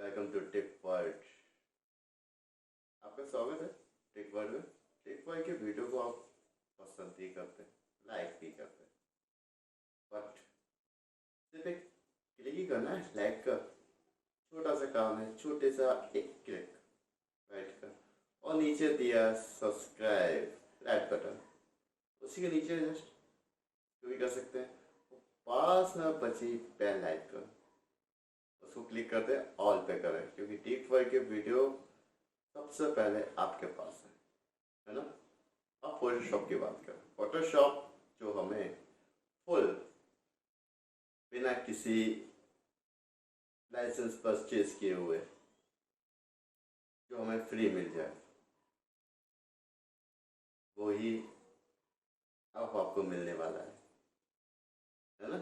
Welcome to tech world. आपका स्वागत है टेक वर्ल्ड में। टेक वर्ल्ड के वीडियो को आप पसंद भी करते हैं, लाइक भी करते हैं, बट सिर्फ एक क्लिक ही करना है। लाइक का छोटा सा काम है, छोटे सा एक क्लिक राइट का, और नीचे दिया सब्सक्राइब रेड बटन, उसी के नीचे जस्ट जो भी कर सकते हैं। पास में बची बेल आइकन, उसको क्लिक करते हैं ऑल पे करें, क्योंकि टेक वर्ल्ड के वीडियो सबसे पहले आपके पास है ना। अब फोटोशॉप की बात करें। फोटोशॉप जो हमें फुल बिना किसी लाइसेंस परचेज किए हुए जो हमें फ्री मिल जाए, वो ही अब आपको मिलने वाला है ना।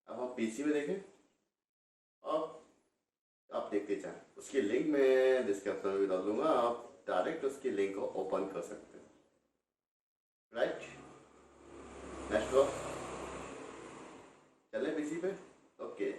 अब हम पीसी में देखें, अब आप देखते जाएं, उसकी लिंक मैं डिस्क्रिप्शन में डाल दूंगा, आप डायरेक्ट उसकी लिंक को ओपन कर सकते हैं राइट। नेक्स्ट रो चले पीसी पे। ओके,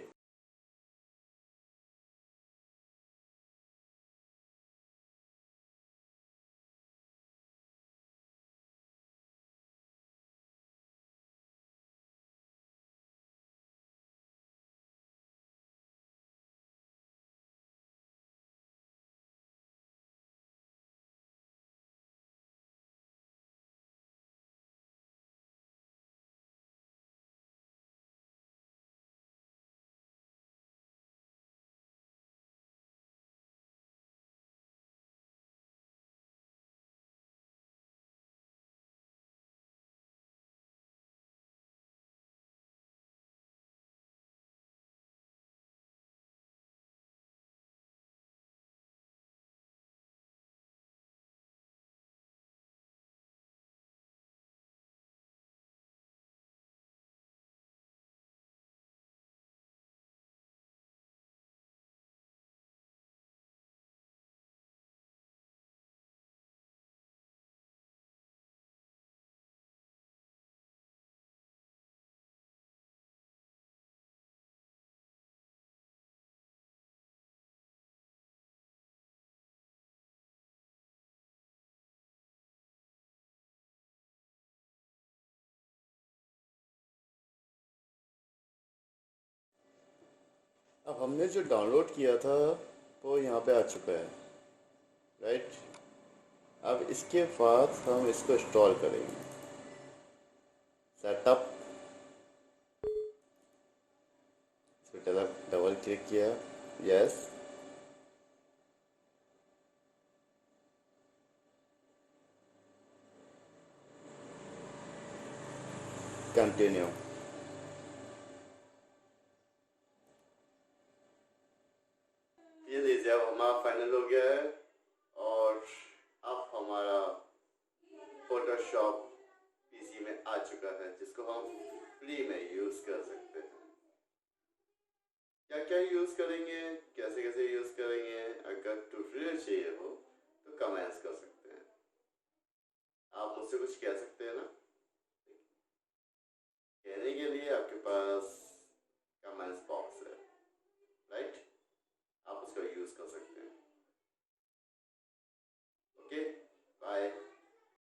अब हमने जो डाउनलोड किया था वो यहाँ पे आ चुका है राइट। अब इसके बाद हम इसको इंस्टॉल करेंगे। सेटअप, डबल क्लिक किया, यस, कंटिन्यू। ये लीजिए, अब हमारा फाइनल हो गया है और अब हमारा फोटोशॉप पीसी में आ चुका है, जिसको हम फ्री में यूज़ कर सकते हैं। क्या क्या यूज़ करेंगे, कैसे कैसे यूज़ करेंगे, अगर ट्यूटोरियल चाहिए हो तो कमेंट्स कर सकते हैं। आप मुझसे कुछ कह सकते हैं ना।